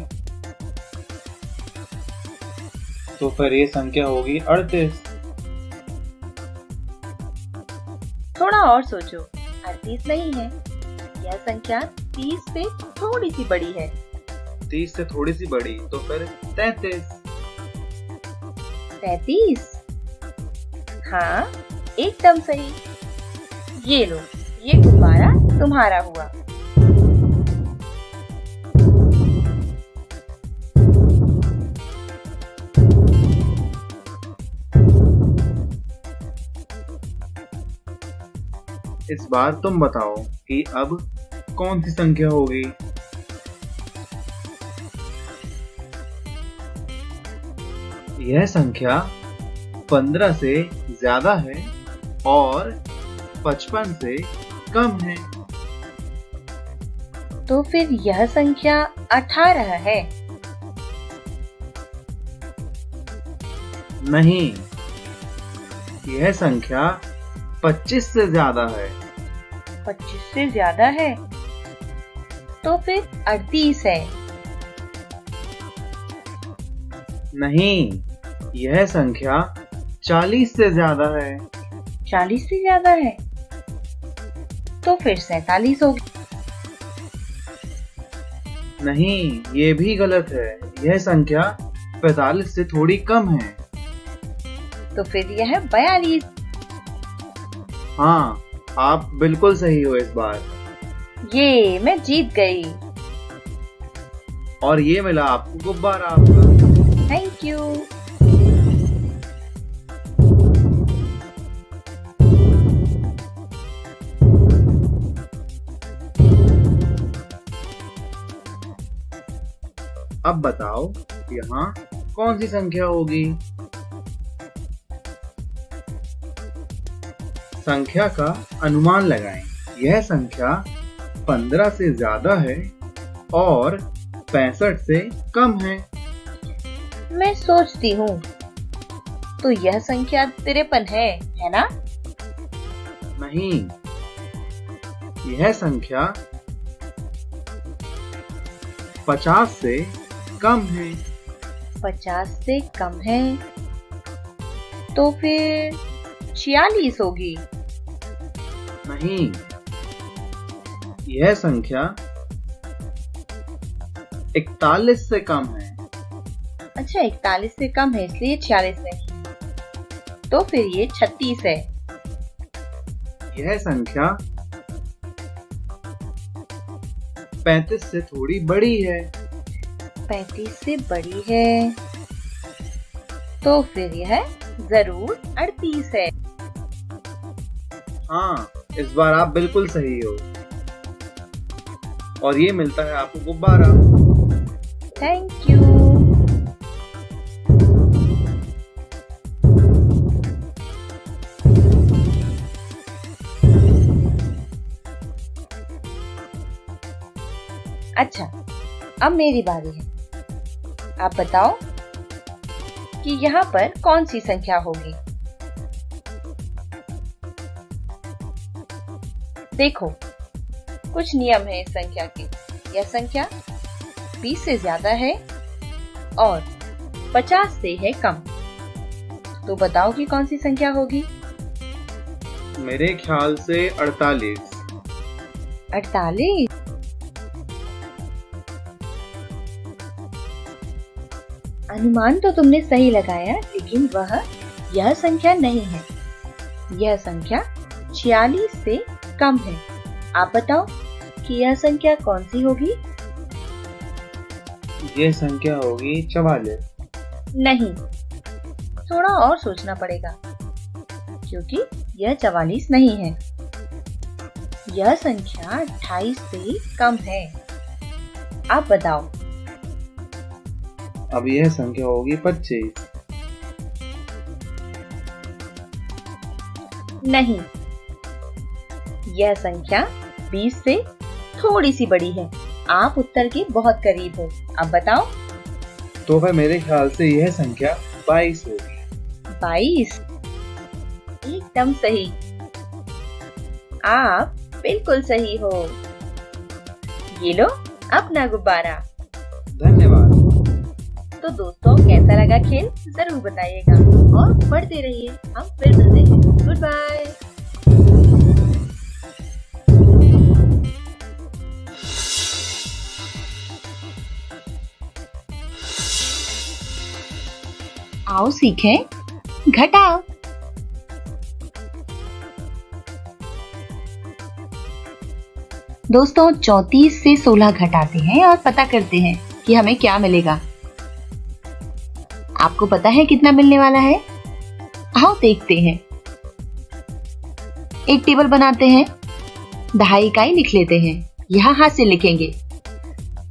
तो फिर ये संख्या होगी 38। थोड़ा और सोचो। 38 नहीं है। यह संख्या 30 से थोड़ी सी बड़ी है। 30 से थोड़ी सी बड़ी, तो फिर 33। 33? हाँ, एकदम सही। ये लो, ये गुब्बारा तुम्हारा हुआ। इस बार तुम बताओ कि अब कौन सी संख्या होगी। यह संख्या 15 से ज्यादा है और 55 से कम है। तो फिर यह संख्या 18 है। नहीं, यह संख्या 25 से ज्यादा है। 25 से ज्यादा है तो फिर 38 है। नहीं, यह संख्या 40 से ज्यादा है। 40 से ज्यादा है तो फिर 47 होगी। नहीं, ये भी गलत है। यह संख्या 45 से थोड़ी कम है। तो फिर यह 42। हाँ, आप बिल्कुल सही हो इस बार। ये मैं जीत गई। और ये मिला आपको गुब्बारा आपका। Thank you. अब बताओ यहाँ कौन सी संख्या होगी। संख्या का अनुमान लगाएं। यह संख्या 15 से ज्यादा है और 65 से कम है। मैं सोचती हूँ तो यह संख्या 53 है ना? नहीं, यह संख्या 50 से कम है। 50 से कम है तो फिर 46 होगी। नहीं, यह संख्या 41 से कम है। अच्छा, 41 से कम है इसलिए 46 नहीं, तो फिर ये 36 है। यह संख्या 35 से थोड़ी बड़ी है। 35 से बड़ी है तो फिर यह जरूर 38 है। हाँ, इस बार आप बिल्कुल सही हो। और ये मिलता है आपको गुब्बारा। Thank you. अच्छा, अब मेरी बारी है। आप बताओ कि यहाँ पर कौन सी संख्या होगी। देखो, कुछ नियम है इस संख्या के। यह संख्या 20 से ज्यादा है और 50 से है कम। तो बताओ कि कौन सी संख्या होगी। मेरे ख्याल से 48। 48? अनुमान तो तुमने सही लगाया, लेकिन यह संख्या नहीं है। यह संख्या 46 से कम है। आप बताओ कि यह संख्या कौन सी होगी। यह संख्या होगी 44। नहीं, थोड़ा और सोचना पड़ेगा, क्योंकि यह 44 नहीं है। यह संख्या 28 से कम है। आप बताओ। अब यह संख्या होगी 25। नहीं, यह संख्या 20 से थोड़ी सी बड़ी है। आप उत्तर के बहुत करीब हो। अब बताओ। तो फिर मेरे ख्याल से यह संख्या 22 होगी। 22? एकदम सही। आप बिल्कुल सही हो। ये लो अपना गुब्बारा। धन्यवाद। तो दोस्तों, कैसा लगा खेल जरूर बताइएगा और पढ़ते रहिए। हम फिर मिलते हैं। Good bye. आओ सीखें घटाओ। दोस्तों, 34 से 16 घटाते हैं और पता करते हैं कि हमें क्या मिलेगा। आपको पता है कितना मिलने वाला है? आओ देखते हैं। एक टेबल बनाते हैं दहाई इकाई लिख लेते हैं। यहाँ हासिल लिखेंगे।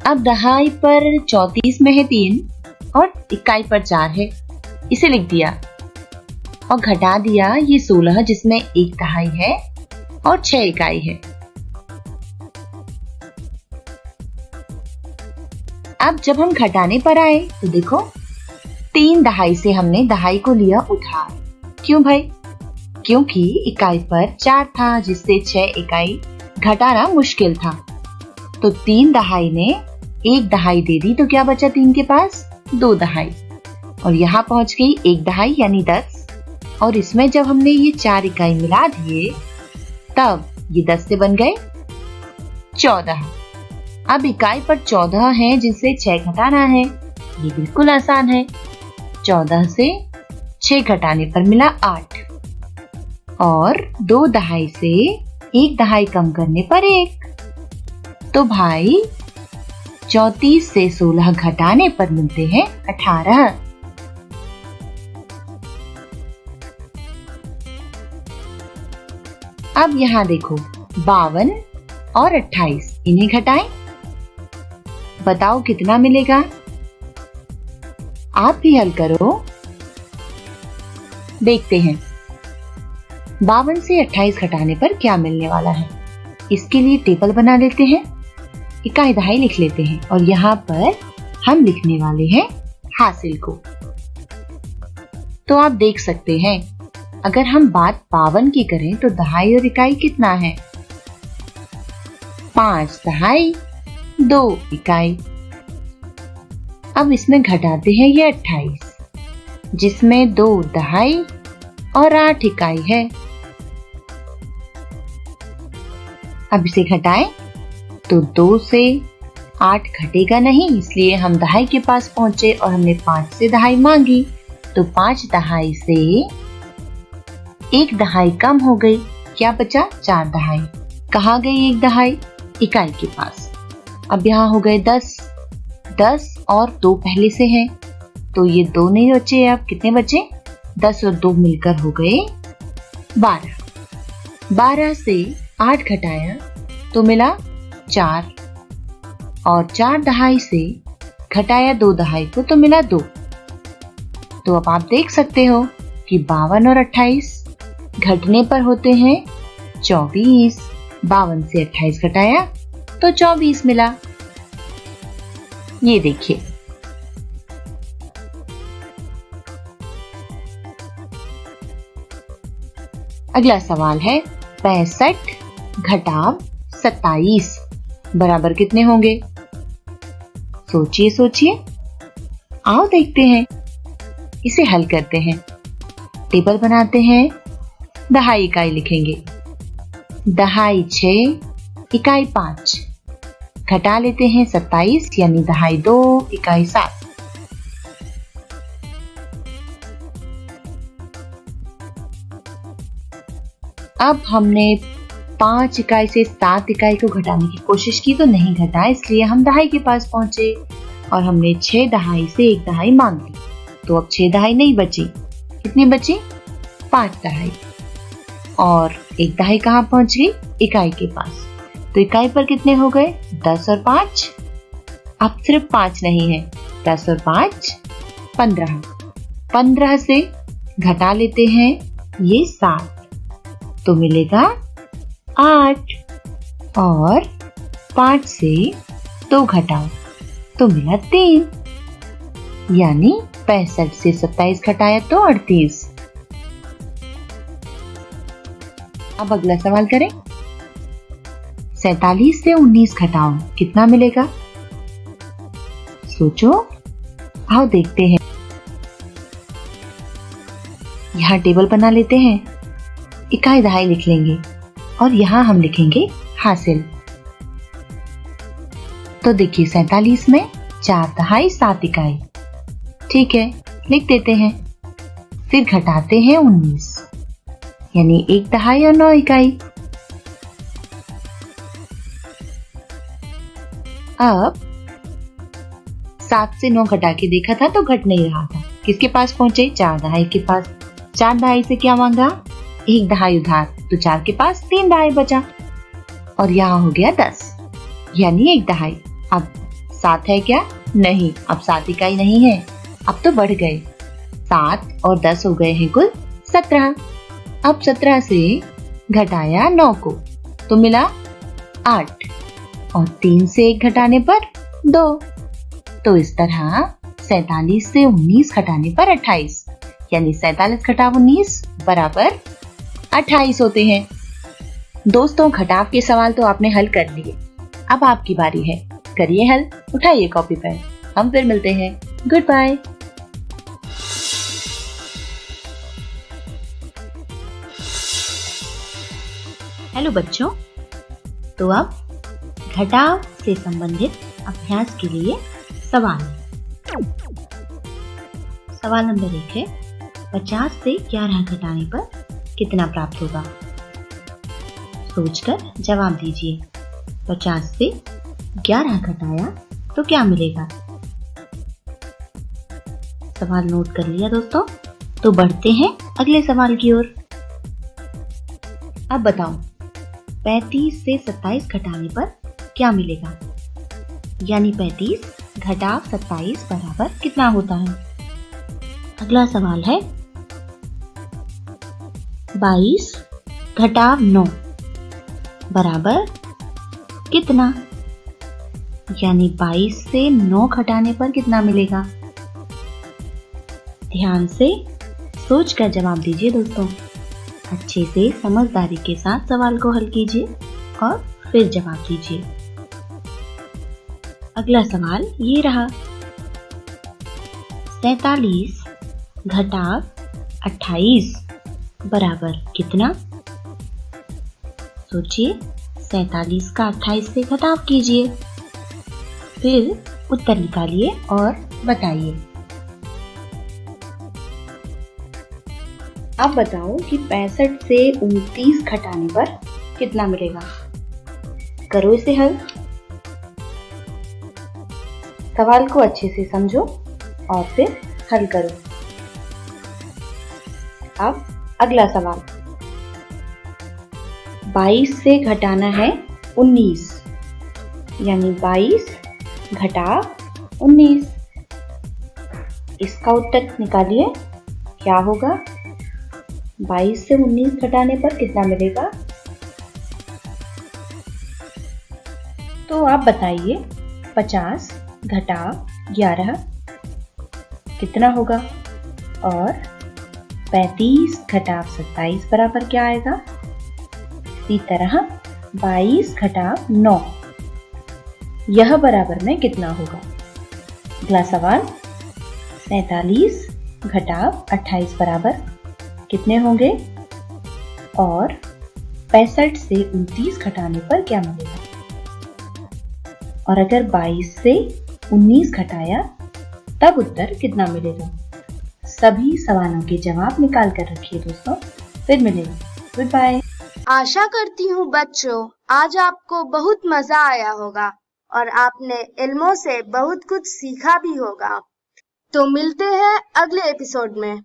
अब दहाई पर 34 में है 3 और इकाई पर 4 है, इसे लिख दिया और घटा दिया ये 16 जिसमें 1 दहाई है और 6 इकाई है। अब जब हम घटाने पर आए तो देखो 3 दहाई से हमने दहाई को लिया उधार। क्यों भाई? क्योंकि इकाई पर 4 था जिससे 6 इकाई घटाना मुश्किल था। तो 3 दहाई ने 1 दहाई दे दी तो क्या बचा 3 के पास? 2 दहाई। और यहाँ पहुंच गई 1 दहाई यानी 10। और इसमें जब हमने ये 4 इकाई मिला दिए तब ये 10 से बन गए 14। अब इकाई पर 14 है जिससे 6 घटाना है। ये बिल्कुल आसान है। 14 से 6 घटाने पर मिला 8 और 2 दहाई से 1 दहाई कम करने पर 1। तो भाई 34 से 16 घटाने पर मिलते हैं 18। अब यहाँ देखो 52 और 28 इन्हें घटाएं। बताओ कितना मिलेगा? आप भी हल करो। देखते हैं 52 से 28 घटाने पर क्या मिलने वाला है। इसके लिए टेबल बना लेते हैं, इकाई दहाई लिख लेते हैं और यहाँ पर हम लिखने वाले हैं हासिल को। तो आप देख सकते हैं अगर हम बात 52 की करें तो दहाई और इकाई कितना है? 5 दहाई 2 इकाई। अब इसमें घटाते हैं ये 28 जिसमें 2 दहाई और 8 इकाई है। अब इसे घटाएं तो 2 से 8 घटेगा नहीं, इसलिए हम दहाई के पास पहुंचे और हमने 5 से दहाई मांगी। तो 5 दहाई से 1 दहाई कम हो गई, क्या बचा? 4 दहाई। कहाँ गई 1 दहाई? इकाई के पास। अब यहाँ हो गए 10 और 2 पहले से हैं तो ये 2 नहीं बचे। अब कितने बचे? 10 और 2 मिलकर हो गए 12। 12 से 8 घटाया तो मिला 4 और 4 दहाई से घटाया 2 दहाई को तो मिला 2। तो अब आप देख सकते हो कि 52 और 28 घटने पर होते हैं 24। 52 से 28 घटाया तो 24 मिला। ये देखिए अगला सवाल है 65 घटाव 27 बराबर कितने होंगे? सोचिए सोचिए। आओ देखते हैं। इसे हल करते हैं। टेबल बनाते हैं। दहाई इकाई लिखेंगे। दहाई 6 इकाई 5 घटा लेते हैं 27 यानी दहाई 2 इकाई 7। अब हमने 5 इकाई से 7 इकाई को घटाने की कोशिश की तो नहीं घटा, इसलिए हम दहाई के पास पहुंचे और हमने 6 दहाई से 1 दहाई मांग ली। तो अब 6 दहाई नहीं बची। कितनी बची? 5 दहाई और 1 दहाई कहाँ पहुंच गई? इकाई के पास। तो इकाई पर कितने हो गए? 10 और 5। अब सिर्फ 5 नहीं है, 10 और 5 15। 15 से घटा लेते हैं ये 7 तो मिलेगा 8 और 5 से 2 घटाओ तो मिला 3 यानी 65 से 27 घटाया तो 38। अब अगला सवाल करें। 47 से 19 घटाओ कितना मिलेगा? सोचो। आओ देखते हैं। यहाँ टेबल बना लेते हैं। इकाई दहाई लिख लेंगे और यहाँ हम लिखेंगे हासिल। तो देखिए 47 में 4 दहाई 7 इकाई। ठीक है, लिख देते हैं। फिर घटाते हैं 19 यानी 1 दहाई और 9 इकाई। अब 7 से 9 घटा के देखा था तो घट नहीं रहा था। किसके पास पहुंचे? 4 दहाई के पास। 4 दहाई से क्या मांगा? 1 दहाई उधार, तो 4 के पास 3 दहाई बचा और यहाँ हो गया 10, यानी 1 दहाई। अब 7 है क्या? नहीं, अब 7 इकाई नहीं है, अब तो बढ़ गए। 7 और 10 हो गए हैं कुल 17। अब 17 से घटाया 9 को तो मिला 8 और 3 से 1 घटाने पर 2। तो इस तरह 47 से 19 घटाने पर 28, यानी 47 घटाव 19 बराबर 28 होते हैं। दोस्तों, घटाव के सवाल तो आपने हल कर लिए, अब आपकी बारी है। करिए हल, उठाइए कॉपी पेन, हम फिर मिलते हैं। Good bye. हेलो बच्चों, तो अब घटाव से संबंधित अभ्यास के लिए सवाल। सवाल नंबर 1 है, 50 से 11 घटाने पर कितना प्राप्त होगा? सोचकर जवाब दीजिए। 50 से 11 घटाया तो क्या मिलेगा? सवाल नोट कर लिया दोस्तों? तो बढ़ते हैं अगले सवाल की ओर। अब बताओ, 35 से 27 घटाने पर क्या मिलेगा? यानी 35 घटाव 27 बराबर कितना होता है? अगला सवाल है, 22 घटाव 9 बराबर कितना? यानी 22 से 9 घटाने पर कितना मिलेगा? ध्यान से सोचकर जवाब दीजिए दोस्तों। अच्छे से समझदारी के साथ सवाल को हल कीजिए और फिर जवाब दीजिए। अगला सवाल ये रहा, 47 घटाव 28 बराबर कितना? सोचिए, 47 का 28 से घटाव कीजिए, फिर उत्तर निकालिए और बताइए। अब बताओ कि 65 से 29 घटाने पर कितना मिलेगा? करो इसे हल। सवाल को अच्छे से समझो और फिर हल करो। अब अगला सवाल, 22 से घटाना है 19, यानी 22 घटाव 19। इसका उत्तर निकालिए, क्या होगा? 22 से 19 घटाने पर कितना मिलेगा? तो आप बताइए, 50 घटाव 11 कितना होगा? और 35 घटाव 27 बराबर क्या आएगा? इसी तरह 22 घटाव 9 यह बराबर में कितना होगा? अगला सवाल, 47 घटाव 28 बराबर कितने होंगे? और 65 से 29 घटाने पर क्या मिलेगा? और अगर 22 से 19 घटाया तब उत्तर कितना मिलेगा? सभी सवालों के जवाब निकाल कर रखिए दोस्तों, फिर मिलेंगे। Good bye. आशा करती हूँ बच्चों, आज आपको बहुत मजा आया होगा और आपने इल्मों से बहुत कुछ सीखा भी होगा। तो मिलते हैं अगले एपिसोड में।